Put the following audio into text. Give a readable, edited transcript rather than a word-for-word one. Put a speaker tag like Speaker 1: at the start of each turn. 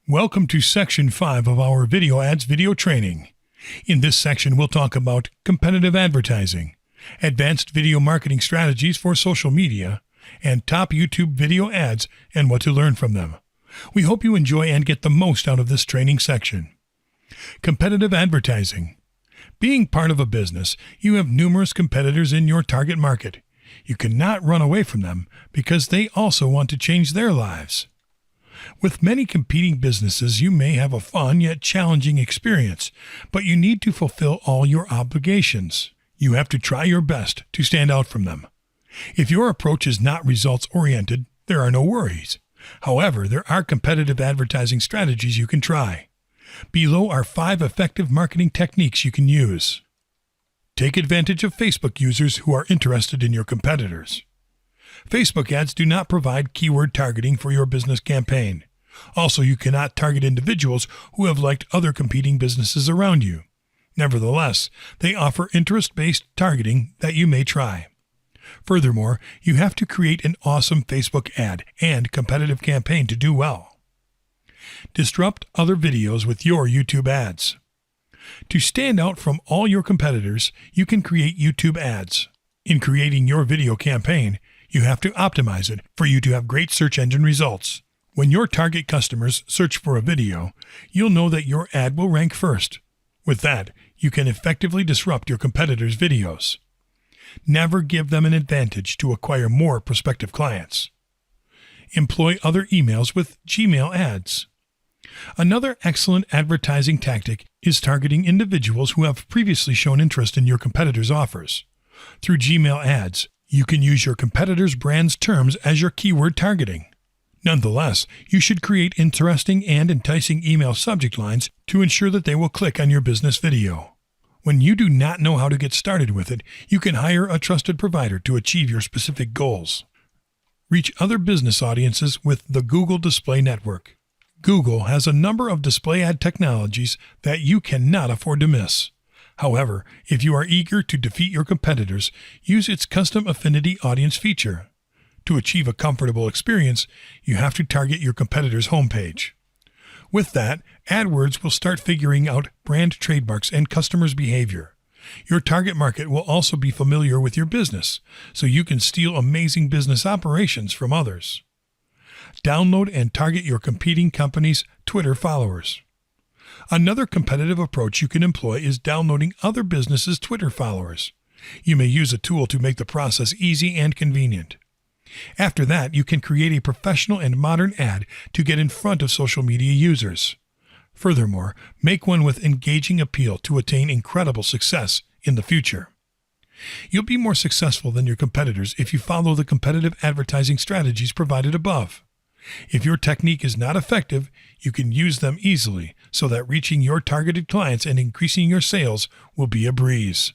Speaker 1: Welcome to Section 5 of our Video Ads video training. In this section, we'll talk about competitive advertising, advanced video marketing strategies for social media, and top YouTube video ads and what to learn from them. We hope you enjoy and get the most out of this training section. Competitive advertising. Being part of a business, you have numerous competitors in your target market. You cannot run away from them because they also want to change their lives. With many competing businesses, you may have a fun yet challenging experience, but you need to fulfill all your obligations. You have to try your best to stand out from them. If your approach is not results-oriented, there are no worries. However, there are competitive advertising strategies you can try. Below are 5 effective marketing techniques you can use. Take advantage of Facebook users who are interested in your competitors. Facebook ads do not provide keyword targeting for your business campaign. Also, you cannot target individuals who have liked other competing businesses around you. Nevertheless, they offer interest-based targeting that you may try. Furthermore, you have to create an awesome Facebook ad and competitive campaign to do well. Disrupt other videos with your YouTube ads. To stand out from all your competitors, you can create YouTube ads. In creating your video campaign, you have to optimize it for you to have great search engine results. When your target customers search for a video, you'll know that your ad will rank first. With that, you can effectively disrupt your competitors' videos. Never give them an advantage to acquire more prospective clients. Employ other emails with Gmail ads. Another excellent advertising tactic is targeting individuals who have previously shown interest in your competitors' offers. Through Gmail ads, you can use your competitors' brand's terms as your keyword targeting. Nonetheless, you should create interesting and enticing email subject lines to ensure that they will click on your business video. When you do not know how to get started with it, you can hire a trusted provider to achieve your specific goals. Reach other business audiences with the Google Display Network. Google has a number of display ad technologies that you cannot afford to miss. However, if you are eager to defeat your competitors, use its custom affinity audience feature. To achieve a comfortable experience, you have to target your competitor's homepage. With that, AdWords will start figuring out brand trademarks and customers' behavior. Your target market will also be familiar with your business, so you can steal amazing business operations from others. Download and target your competing company's Twitter followers. Another competitive approach you can employ is downloading other businesses' Twitter followers. You may use a tool to make the process easy and convenient. After that, you can create a professional and modern ad to get in front of social media users. Furthermore, make one with engaging appeal to attain incredible success in the future. You'll be more successful than your competitors if you follow the competitive advertising strategies provided above. If your technique is not effective, you can use them easily so that reaching your targeted clients and increasing your sales will be a breeze.